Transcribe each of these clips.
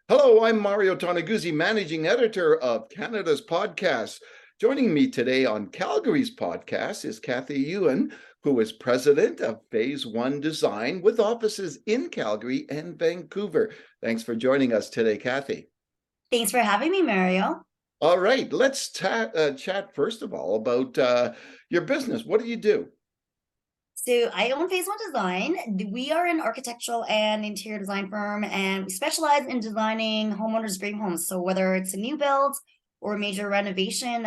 Hello, I'm Mario Toneguzzi, managing editor of Canada's Podcasts. Joining me today on Calgary's podcast is Kathy Ewan, who is president of Phase One Design with offices in Calgary and Vancouver. Thanks for joining us today, Kathy. Thanks for having me, Mario. All right, let's chat first of all about your business. What do you do? So I own Phase One Design. We are an architectural and interior design firm, and we specialize in designing homeowners' dream homes. So whether it's a new build or a major renovation,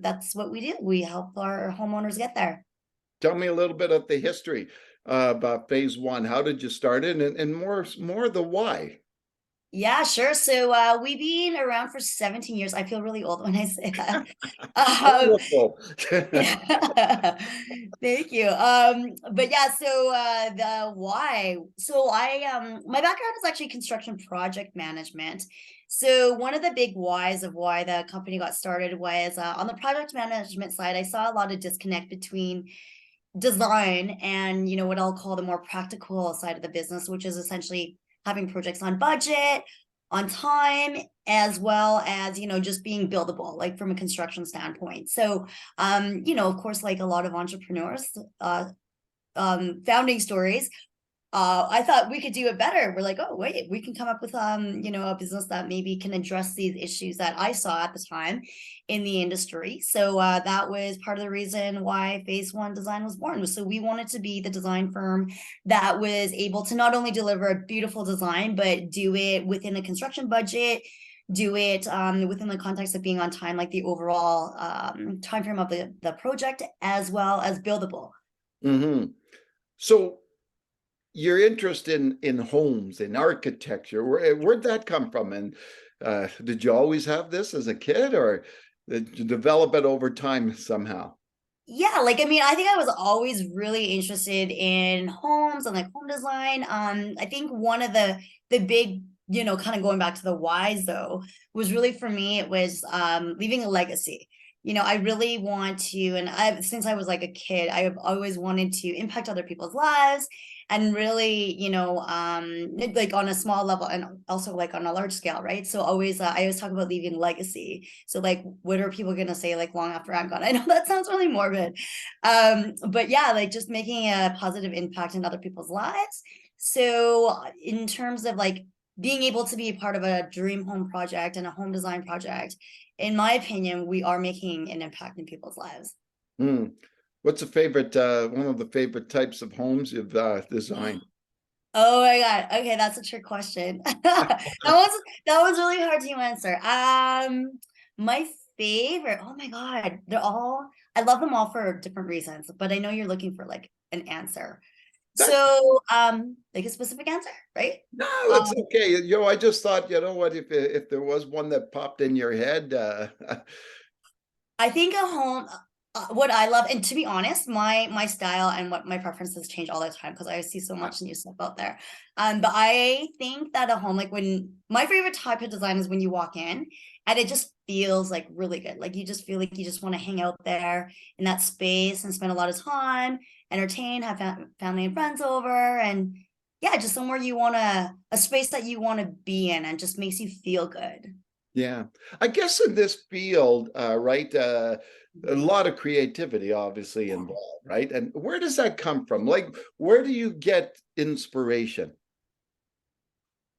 that's what we do. We help our homeowners get there. Tell me a little bit of the history about Phase One. How did you start it, and more the why? Yeah, sure. So we've been around for 17 years. I feel really old when I say that. Wonderful. Yeah. Thank you. But yeah, so the why. So my background is actually construction project management. So one of the big whys of why the company got started was on the project management side, I saw a lot of disconnect between design and what I'll call the more practical side of the business, which is essentially having projects on budget, on time, as well as just being buildable, like from a construction standpoint. So of course, like a lot of entrepreneurs, founding stories, I thought we could do it better. We're like, oh wait, we can come up with a business that maybe can address these issues that I saw at the time in the industry. So that was part of the reason why Phase One Design was born. So we wanted to be the design firm that was able to not only deliver a beautiful design, but do it within a construction budget, do it within the context of being on time, like the overall time frame of the project, as well as buildable. Hmm. So your interest in homes, in architecture, where'd that come from? And did you always have this as a kid, or did you develop it over time somehow? Yeah, like I mean, I think I was always really interested in homes and like home design. I think one of the big, kind of going back to the whys though, was really for me, it was leaving a legacy. I really want to, and I since I was like a kid, I've always wanted to impact other people's lives and really, like on a small level and also like on a large scale, right? So always, I always talk about leaving legacy. So like, what are people gonna say like long after I'm gone? I know that sounds really morbid, but yeah, like just making a positive impact in other people's lives. So in terms of like being able to be part of a dream home project and a home design project, in my opinion, we are making an impact in people's lives. Hmm. What's a favorite, one of the favorite types of homes you've designed? Oh my God. Okay, that's a trick question. That was really hard to answer. My favorite, oh my God, I love them all for different reasons, but I know you're looking for like an answer. That So, like a specific answer, right? No, Um, it's okay. I just thought, you know what, if there was one that popped in your head, I think a home, what I love, and to be honest, my style and what my preferences change all the time because I see so much new stuff out there. But I think that a home, like when my favorite type of design is when you walk in and it just feels like really good. Like you just feel like you just want to hang out there in that space and spend a lot of time, entertain, have family and friends over, and yeah, just somewhere you want to, a space that you want to be in and just makes you feel good. yeah. I guess in this field, right, a lot of creativity obviously involved, right? And where does that come from? Like, where do you get inspiration?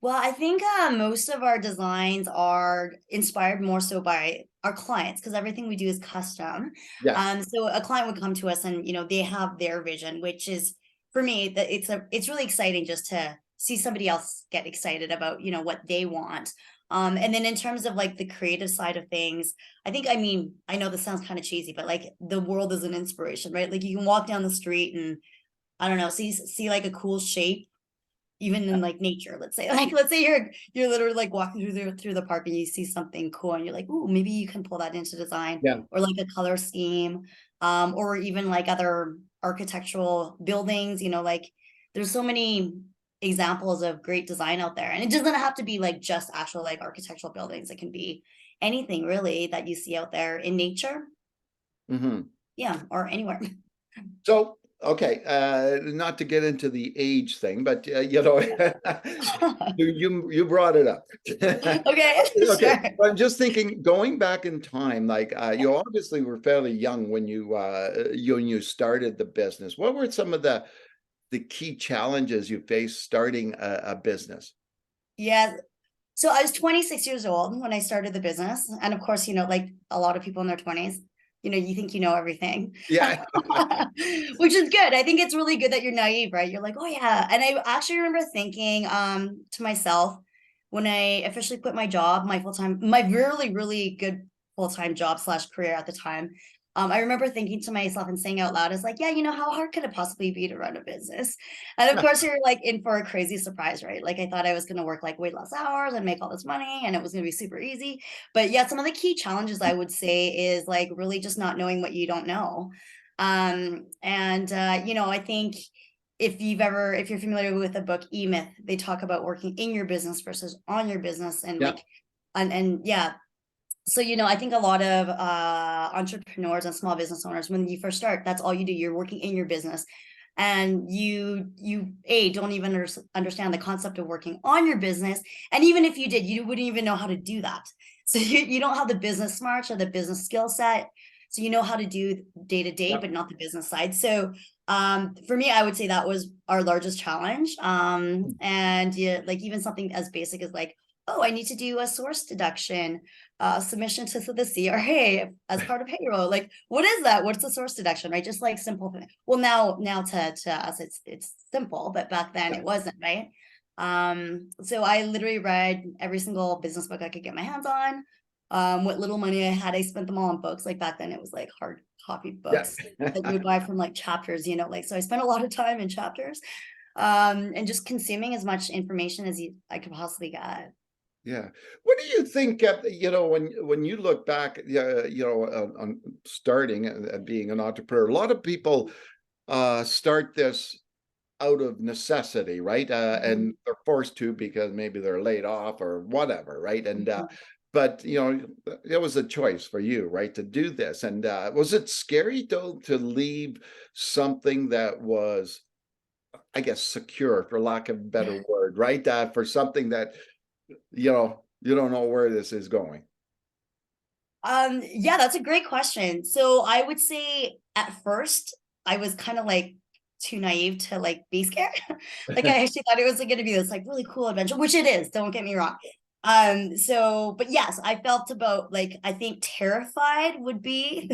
Well, I think most of our designs are inspired more so by our clients because everything we do is custom. Yes. So a client would come to us and they have their vision, which is for me that it's really exciting just to see somebody else get excited about what they want. And then in terms of like the creative side of things, I mean I know this sounds kind of cheesy, but like the world is an inspiration, right? Like you can walk down the street and I don't know, see like a cool shape even in like nature, let's say like let's say you're literally like walking through the park and you see something cool and you're like, oh, maybe you can pull that into design Yeah. or like a color scheme, or even like other architectural buildings, like there's so many examples of great design out there, and it doesn't have to be like just actual like architectural buildings. It can be anything really that you see out there in nature, Hmm. yeah, or anywhere. So Okay, not to get into the age thing, but you know, you brought it up. Okay, Okay, sure. but I'm just thinking, going back in time, like you obviously were fairly young when you started the business. What were some of the key challenges you faced starting a business? Yeah. So I was 26 years old when I started the business. And of course, like a lot of people in their 20s, you think you know everything, Yeah. which is good. I think it's really good that you're naive, right? You're like, oh yeah. And I actually remember thinking to myself when I officially quit my job, my full-time, my really, really good full-time job slash career at the time. I remember thinking to myself and saying out loud, "Is like, yeah, how hard could it possibly be to run a business?" And of course, you're like in for a crazy surprise, right? Like I thought I was going to work like way less hours and make all this money and it was going to be super easy. But yeah, some of the key challenges I would say is like really just not knowing what you don't know. And I think if you're familiar with the book E-Myth, they talk about working in your business versus on your business and Yeah. like and yeah, so I think a lot of entrepreneurs and small business owners, when you first start, that's all you do. You're working in your business, and you don't even understand the concept of working on your business. And even if you did, you wouldn't even know how to do that. So you don't have the business smarts or the business skill set. So you know how to do day to day, Yeah. but not the business side. So for me, I would say that was our largest challenge. And yeah, like even something as basic as like, oh, I need to do a source deduction submission to the CRA as part of payroll. Like, what is that? What's the source deduction? Right? Just like simple thing. Well, now to us, it's simple, but back then it wasn't, right? So I literally read every single business book I could get my hands on. What little money I had, I spent them all on books. Like back then, it was like hard copy Yeah. books that you would buy from like chapters, like so I spent a lot of time in chapters, and just consuming as much information as I could possibly get. Yeah. What do you think, when you look back, on starting and being an entrepreneur, a lot of people start this out of necessity, right? And Mhm. they're forced to because maybe they're laid off or whatever, right? And Mhm. but it was a choice for you, right, to do this. And was it scary to leave something that was, I guess, secure, for lack of a better word, right? For something that you don't know where this is going. Yeah, that's a great question. So I would say at first I was kind of like too naive to like be scared. Like I actually thought it was like going to be this like really cool adventure, which it is, don't get me wrong. But yes, I felt about like I think terrified would be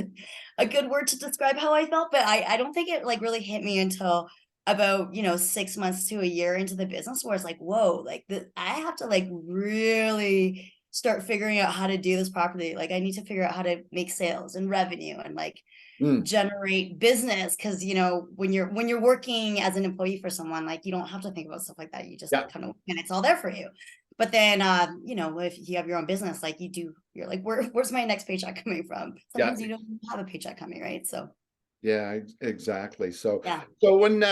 a good word to describe how I felt, but I don't think it like really hit me until about 6 months to a year into the business where it's like, whoa, like I have to like really start figuring out how to do this properly. Like I need to figure out how to make sales and revenue and like Mm, generate business, because when you're working as an employee for someone, like you don't have to think about stuff like that. You just yeah, kind of, and it's all there for you. But then if you have your own business, like you're like, where's my next paycheck coming from? yeah, Sometimes you don't have a paycheck coming, right? So yeah, exactly. So, yeah. so when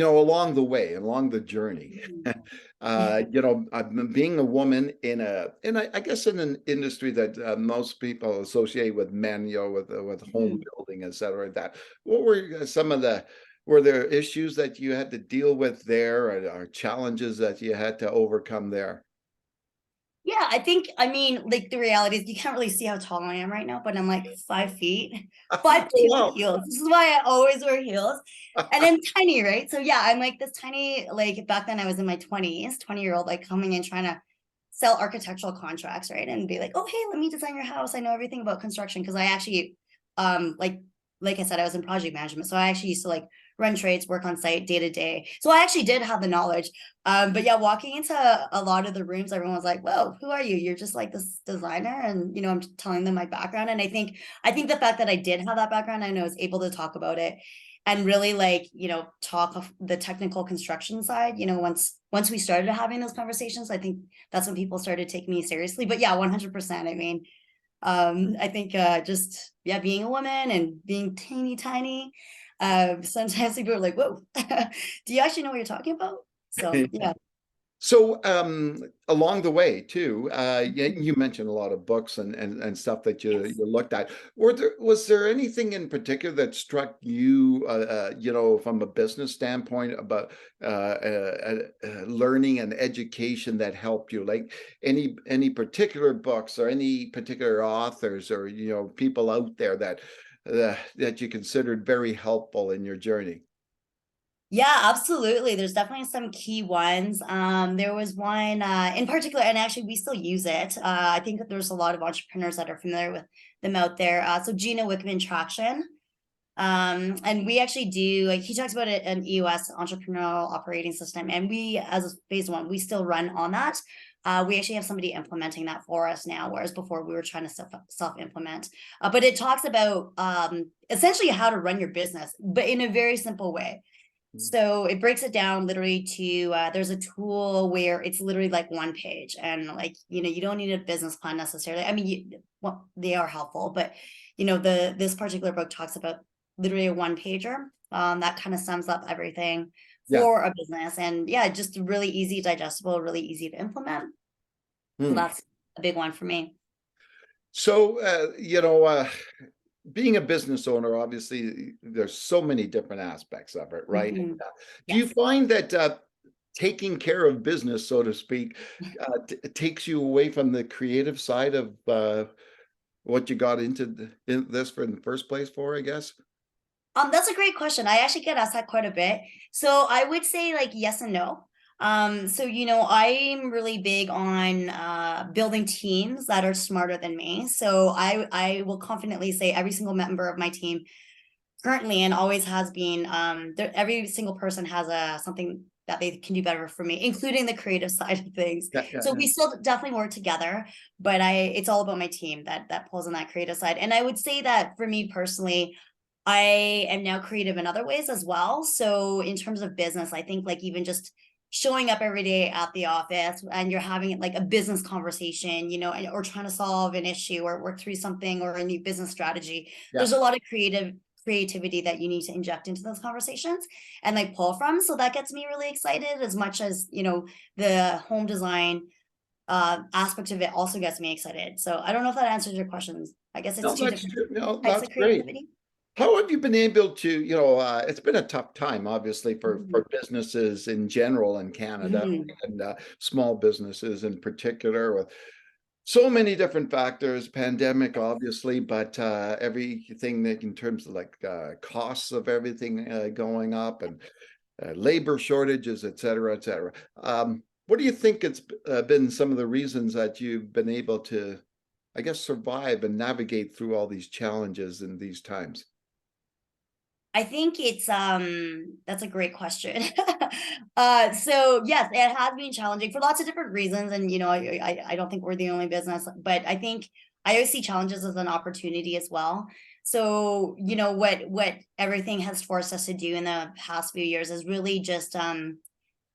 along the way, along the journey, Mhm. being a woman I guess in an industry that most people associate with men, with home Mhm. building, et cetera, like that. What were some of were there issues that you had to deal with there, or challenges that you had to overcome there? Yeah, I mean, like the reality is you can't really see how tall I am right now, but I'm like 5 feet, five Oh, two with wow. heels. This is why I always wear heels. And I'm tiny, right? So yeah, I'm like this tiny, like back then I was in my 20s, 20-year-old, like coming in trying to sell architectural contracts, right? And be like, oh hey, let me design your house. I know everything about construction. Cause I actually like I said, I was in project management. So I actually used to like run trades, work on site day to day. So I actually did have the knowledge. But yeah, walking into a lot of the rooms, everyone was like, "Whoa, who are you? You're just like this designer." And I'm telling them my background. And I think the fact that I did have that background, I was able to talk about it and really like, talk of the technical construction side. Once we started having those conversations, I think that's when people started taking me seriously. But yeah, 100%. I mean, I think just yeah, being a woman and being teeny tiny, sometimes people are like, "Whoa, do you actually know what you're talking about?" So yeah. So along the way too, you mentioned a lot of books and stuff that you Yes. looked at. Was there anything in particular that struck you, from a business standpoint about learning and education that helped you? Like any particular books or any particular authors or people out there that you considered very helpful in your journey? Yeah, absolutely. There's definitely some key ones. There was one in particular, and actually we still use it. I think that there's a lot of entrepreneurs that are familiar with them out there. So Gina Wickman Traction. And we actually do, like, he talks about it, an EOS, entrepreneurial operating system, and we, as a phase one, we still run on that. We actually have somebody implementing that for us now, whereas before we were trying to self-implement. But it talks about essentially how to run your business, but in a very simple way. So it breaks it down literally to there's a tool where it's literally like one page, and like, you don't need a business plan necessarily. I mean, well, they are helpful, but this particular book talks about literally a one pager that kind of sums up everything Yeah. for a business. And yeah, just really easy, digestible, really easy to implement. So Hmm. that's a big one for me. So, being a business owner, obviously, there's so many different aspects of it, right? Mhm. Do you Yes. find that taking care of business, so to speak, takes you away from the creative side of what you got into this for in the first place for, I guess? That's a great question. I actually get asked that quite a bit. So I would say like yes and no. So I'm really big on building teams that are smarter than me. So I will confidently say every single member of my team currently and always has been every single person has a something that they can do better for me, including the creative side of things. Yeah, yeah, So yeah. we still definitely work together, but it's all about my team that pulls on that creative side. And I would say that for me personally, I am now creative in other ways as well. So in terms of business, I think like even just showing up every day at the office and you're having like a business conversation, or trying to solve an issue or work through something or a new business strategy. Yeah. There's a lot of creativity that you need to inject into those conversations and like pull from. So that gets me really excited, as much as, the home design aspect of it also gets me excited. So I don't know if that answers your questions. I guess it's No, two that's different no, types that's of great. creativity. How have you been able to, it's been a tough time, obviously, for Mhm. businesses in general in Canada Mhm. and small businesses in particular, with so many different factors, pandemic, obviously, but everything that in terms of like costs of everything going up and labor shortages, et cetera, et cetera. What do you think it's been some of the reasons that you've been able to, I guess, survive and navigate through all these challenges in these times? I think it's that's a great question. So yes, it has been challenging for lots of different reasons, and I don't think we're the only business, but I think I always see challenges as an opportunity as well. So what everything has forced us to do in the past few years is really just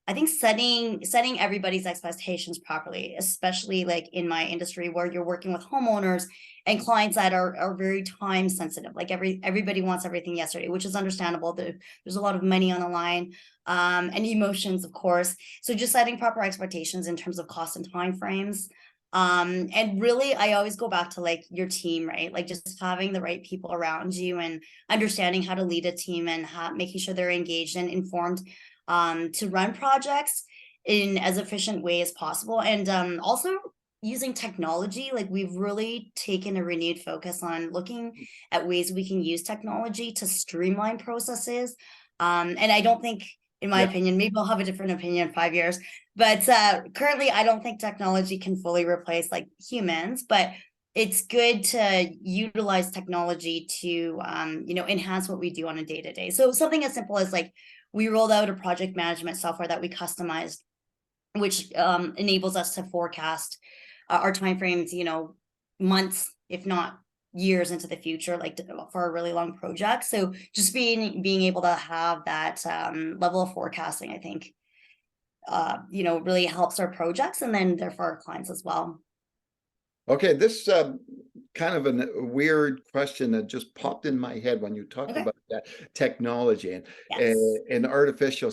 I think setting everybody's expectations properly, especially like in my industry where you're working with homeowners and clients that are very time sensitive. Like everybody wants everything yesterday, which is understandable. There's a lot of money on the line, and emotions, of course. So just setting proper expectations in terms of cost and time frames. And really, I always go back to like your team, right? Like just having the right people around you and understanding how to lead a team and making sure they're engaged and informed to run projects in as efficient way as possible. And also using technology, like we've really taken a renewed focus on looking at ways we can use technology to streamline processes. And I don't think, in my Yeah. opinion, maybe I'll have a different opinion in 5 years, but currently I don't think technology can fully replace like humans, but it's good to utilize technology to enhance what we do on a day-to-day. So something as simple as like we rolled out a project management software that we customized, which enables us to forecast our timeframes, months, if not years into the future, like for a really long project. So just being able to have that level of forecasting, I think, really helps our projects and then therefore our clients as well. Okay, this kind of a weird question that just popped in my head when you talked Okay. about that technology and Yes. artificial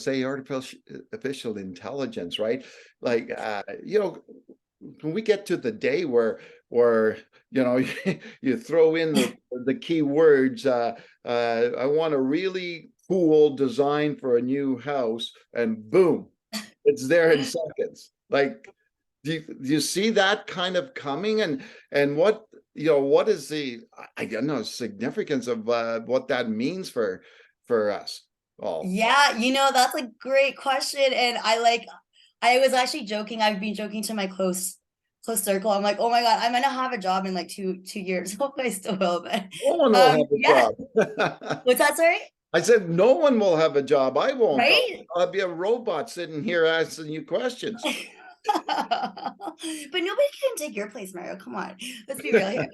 intelligence, right? Like, when we get to the day where you throw in the key words, I want a really cool design for a new house, and boom, it's there in seconds. Like, do you see that kind of coming? And what is I don't know, significance of what that means for us all? Yeah, that's a great question. And I was actually joking. I've been joking to my close circle. I'm like, oh my God, I'm gonna have a job in like two years. Hope I still will, but No one will have a yeah. job. What's that, sorry? I said no one will have a job. I won't. Right? I'll be a robot sitting here asking you questions. But nobody can take your place, Mario. Come on, let's be real here.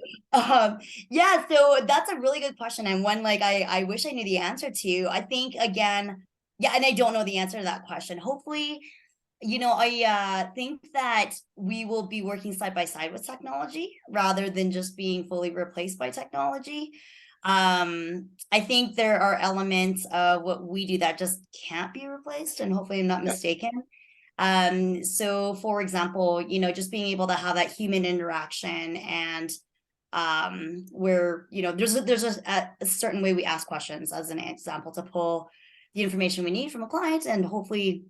Yeah, so that's a really good question, and one like I wish I knew the answer to. I think again, yeah, and I don't know the answer to that question. Hopefully, I think that we will be working side by side with technology rather than just being fully replaced by technology. I think there are elements of what we do that just can't be replaced, and hopefully I'm not Yeah. mistaken. So for example, just being able to have that human interaction and where, there's a certain way we ask questions as an example to pull the information we need from a client, and hopefully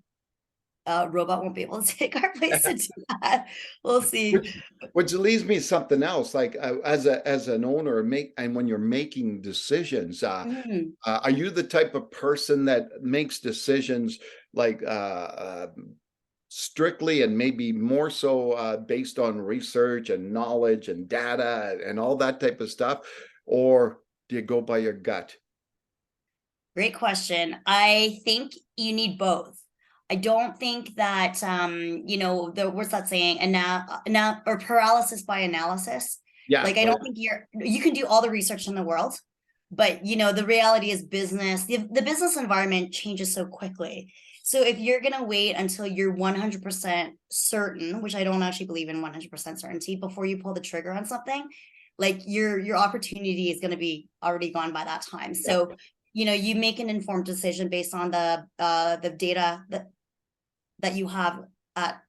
a robot won't be able to take our place to do that. We'll see. Which leads me to something else. Like, as an owner, and when you're making decisions, Mm. are you the type of person that makes decisions like strictly and maybe more so based on research and knowledge and data and all that type of stuff, or do you go by your gut? Great question. I think you need both. I don't think that what's that saying? Now or paralysis by analysis. Yeah, Like I oh, don't think you can do all the research in the world, but the reality is the business environment changes so quickly. So if you're gonna wait until you're 100% certain, which I don't actually believe in 100% certainty, before you pull the trigger on something, like your opportunity is gonna be already gone by that time. yeah, So you make an informed decision based on the data that you have at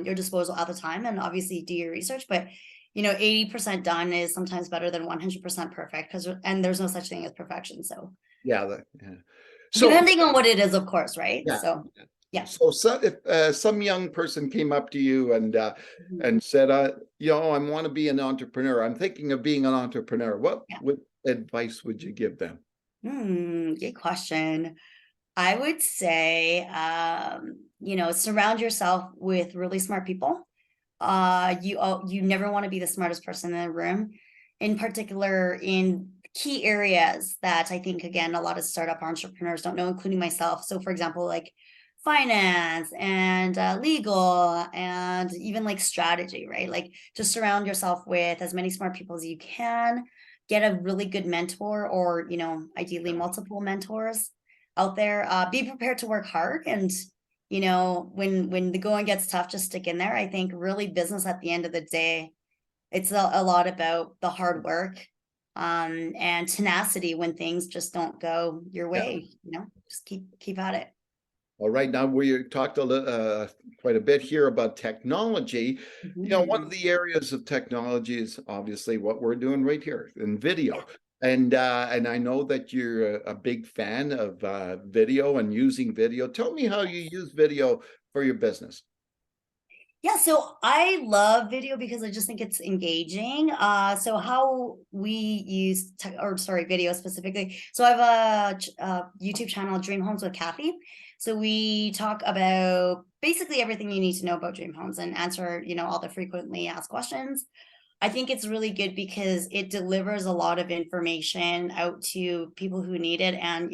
your disposal at the time, and obviously do your research. But 80% done is sometimes better than 100% perfect, and there's no such thing as perfection. So yeah, yeah. So depending on what it is, of course, right? yeah. So yeah. So, if some young person came up to you Mhm. and said, I want to be an entrepreneur. I'm thinking of being an entrepreneur. Yeah. What advice would you give them? Good question. I would say, surround yourself with really smart people. You never want to be the smartest person in the room, in particular in key areas that I think again a lot of startup entrepreneurs don't know, including myself. So, for example, like finance and legal and even like strategy, right? Like just surround yourself with as many smart people as you can. Get a really good mentor, or ideally multiple mentors out there. Be prepared to work hard, and when the going gets tough, just stick in there. I think really business at the end of the day, it's a lot about the hard work and tenacity when things just don't go your Yeah. way. Just keep at it. Well, right now we talked quite a bit here about technology. One of Mhm. the areas of technology is obviously what we're doing right here in Yeah. video. And I know that you're a big fan of video and using video. Tell me how you use video for your business. Yeah, so I love video because I just think it's engaging. So how we use video specifically. So I have a YouTube channel, Dream Homes with Kathy. So we talk about basically everything you need to know about dream homes and answer, all the frequently asked questions. I think it's really good because it delivers a lot of information out to people who need it. And,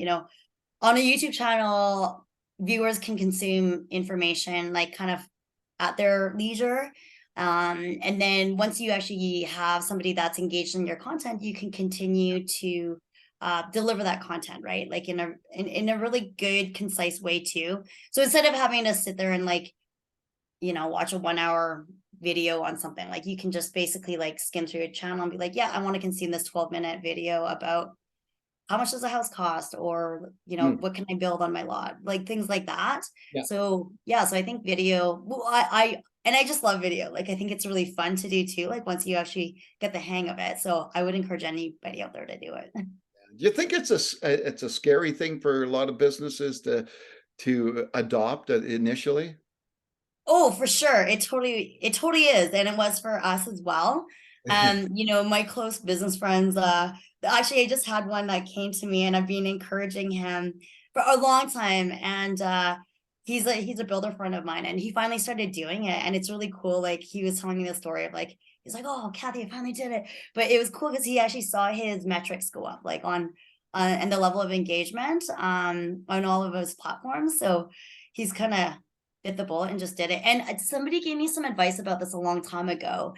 on a YouTube channel, viewers can consume information like kind of at their leisure. And then once you actually have somebody that's engaged in your content, you can continue to deliver that content, right? Like in a really good, concise way too. So instead of having to sit there and like, watch a 1 hour video on something. Like you can just basically like skim through a channel and be like, yeah, I want to consume this 12-minute video about how much does a house cost, or what can I build on my lot, like things like that. Yeah. So yeah, so I think video, well, I just love video. Like I think it's really fun to do too, like once you actually get the hang of it. So I would encourage anybody out there to do it. Do you think it's a scary thing for a lot of businesses to adopt initially? Oh, for sure. It totally is. And it was for us as well. My close business friends, actually I just had one that came to me and I've been encouraging him for a long time. And he's a builder friend of mine and he finally started doing it. And it's really cool. Like he was telling me the story of like, he's like, oh, Kathy, I finally did it. But it was cool because he actually saw his metrics go up, like on and the level of engagement on all of those platforms. So he's kind of bit the bullet and just did it. And somebody gave me some advice about this a long time ago,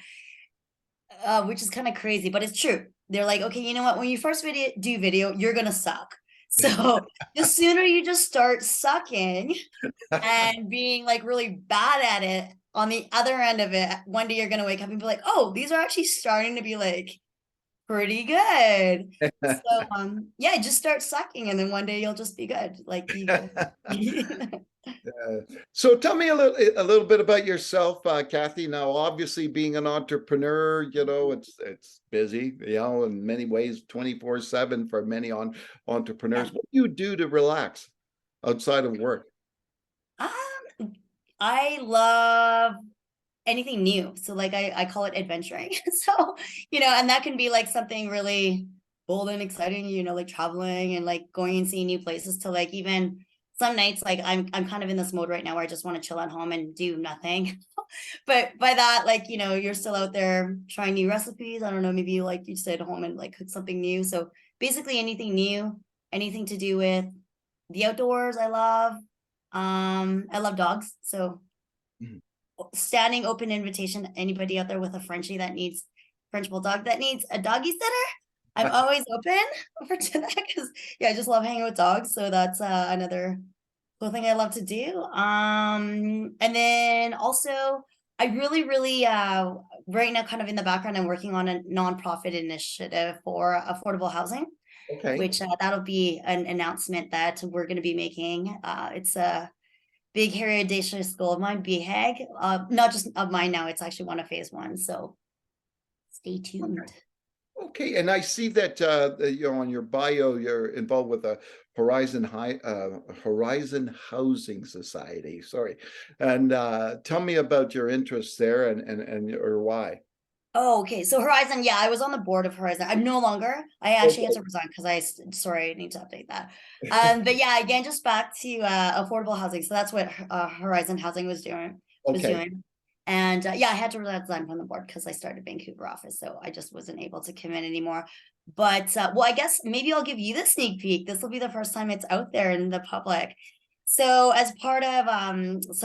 which is kind of crazy, but it's true. They're like, okay, you know what? When you first do video, you're gonna suck. So the sooner you just start sucking and being like really bad at it, on the other end of it, one day you're gonna wake up and be like, oh, these are actually starting to be like pretty good. So yeah, just start sucking and then one day you'll just be good. Like you. So tell me a little bit about yourself, Kathy. Now, obviously, being an entrepreneur, it's busy, in many ways, 24/7 for many entrepreneurs. What do you do to relax outside of work? I love anything new. So like I call it adventuring. So, and that can be like something really bold and exciting, like traveling and like going and seeing new places, to like even some nights like I'm kind of in this mode right now where I just want to chill at home and do nothing. But by that, like, you're still out there trying new recipes. I don't know, maybe you stay at home and like cook something new. So basically anything new, anything to do with the outdoors, I love. I love dogs. So standing open invitation, anybody out there with a French bulldog that needs a doggy sitter, I'm always open for that because I just love hanging with dogs. So that's another cool thing I love to do. And then also I really right now, kind of in the background, I'm working on a nonprofit initiative for affordable housing. Okay. Which that'll be an announcement that we're going to be making. It's a big, hairy, audacious goal of mine, BHAG, not just of mine now, it's actually one of phase one. So stay tuned. Okay, and I see that on your bio you're involved with a Horizon Housing Society. Sorry, and tell me about your interests there and or why. Oh, okay. So Horizon, yeah, I was on the board of Horizon. I'm no longer. I actually had to resign because sorry, I need to update that. But yeah, again, just back to affordable housing. So that's what Horizon Housing was doing. And yeah, I had to resign from the board because I started Vancouver office, so I just wasn't able to commit anymore. But well, I guess maybe I'll give you the sneak peek. This will be the first time it's out there in the public. So as part of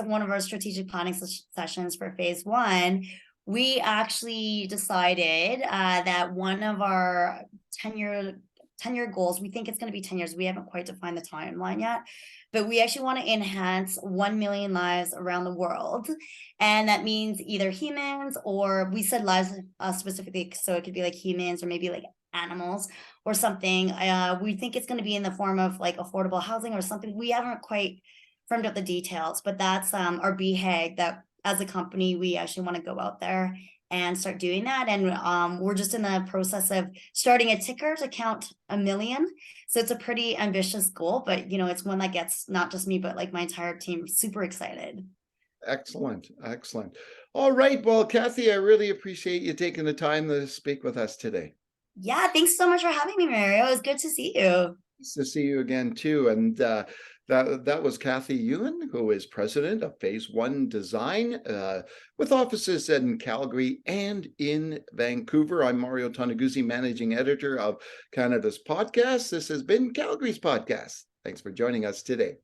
one of our strategic planning sessions for phase one, we actually decided that one of our 10-year goals, we think it's going to be 10 years. We haven't quite defined the timeline yet, but we actually want to enhance 1 million lives around the world. And that means either humans, or we said lives specifically, so it could be like humans or maybe like animals or something. We think it's going to be in the form of like affordable housing or something. We haven't quite firmed up the details, but that's our BHAG, that as a company, we actually want to go out there and start doing that. And we're just in the process of starting a ticker to count 1 million. So it's a pretty ambitious goal, but it's one that gets not just me, but like my entire team super excited. Excellent. All right. Well, Kathy, I really appreciate you taking the time to speak with us today. Yeah, thanks so much for having me, Mario. It was good to see you. Nice to see you again too. And that was Kathy Ewan, who is president of Phase One Design, with offices in Calgary and in Vancouver. I'm Mario Toneguzzi, managing editor of Canada's podcast. This has been Calgary's podcast. Thanks for joining us today.